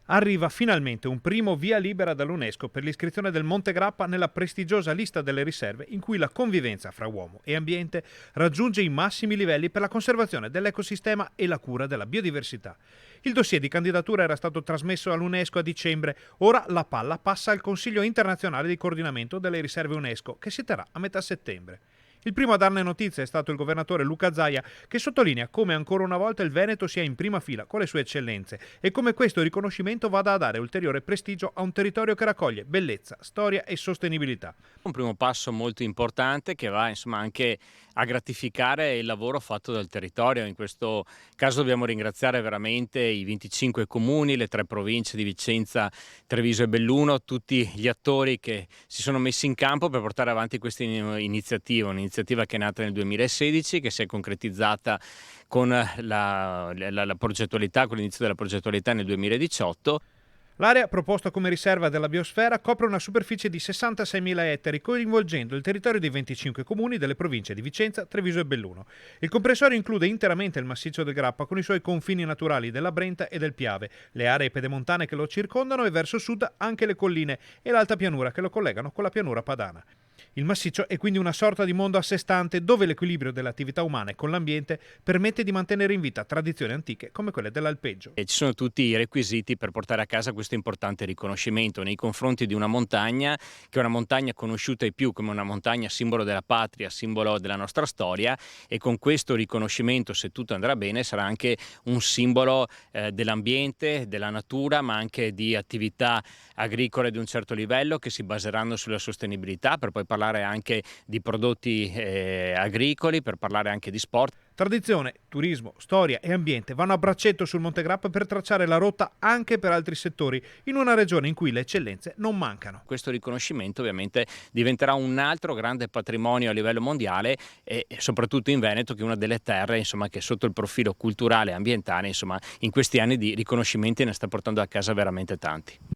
Arriva finalmente un primo via libera dall'UNESCO per l'iscrizione del Monte Grappa nella prestigiosa lista delle riserve in cui la convivenza fra uomo e ambiente raggiunge i massimi livelli per la conservazione dell'ecosistema e la cura della biodiversità. Il dossier di candidatura era stato trasmesso all'UNESCO a dicembre, ora la palla passa al Consiglio internazionale di coordinamento delle riserve UNESCO che si terrà a metà settembre. Il primo a darne notizia è stato il governatore Luca Zaia, che sottolinea come ancora una volta il Veneto sia in prima fila con le sue eccellenze e come questo riconoscimento vada a dare ulteriore prestigio a un territorio che raccoglie bellezza, storia e sostenibilità. Un primo passo molto importante che va insomma anche a gratificare il lavoro fatto dal territorio. In questo caso dobbiamo ringraziare veramente i 25 comuni, le 3 province di Vicenza, Treviso e Belluno, tutti gli attori che si sono messi in campo per portare avanti questa un'iniziativa che è nata nel 2016, che si è concretizzata con la progettualità, con l'inizio della progettualità nel 2018. L'area proposta come riserva della biosfera copre una superficie di 66.000 ettari, coinvolgendo il territorio dei 25 comuni delle province di Vicenza, Treviso e Belluno. Il comprensorio include interamente il massiccio del Grappa con i suoi confini naturali della Brenta e del Piave, le aree pedemontane che lo circondano e verso sud anche le colline e l'alta pianura che lo collegano con la pianura padana. Il massiccio è quindi una sorta di mondo a sé stante dove l'equilibrio delle attività umane con l'ambiente permette di mantenere in vita tradizioni antiche come quelle dell'alpeggio. E ci sono tutti i requisiti per portare a casa questo importante riconoscimento nei confronti di una montagna che è una montagna conosciuta ai più come una montagna simbolo della patria, simbolo della nostra storia, e con questo riconoscimento, se tutto andrà bene, sarà anche un simbolo dell'ambiente, della natura, ma anche di attività agricole di un certo livello che si baseranno sulla sostenibilità, per poi parlare anche di prodotti agricoli, per parlare anche di sport. Tradizione, turismo, storia e ambiente vanno a braccetto sul Monte Grappa per tracciare la rotta anche per altri settori, in una regione in cui le eccellenze non mancano. Questo riconoscimento ovviamente diventerà un altro grande patrimonio a livello mondiale e soprattutto in Veneto, che è una delle terre insomma, che sotto il profilo culturale e ambientale insomma, in questi anni di riconoscimenti ne sta portando a casa veramente tanti.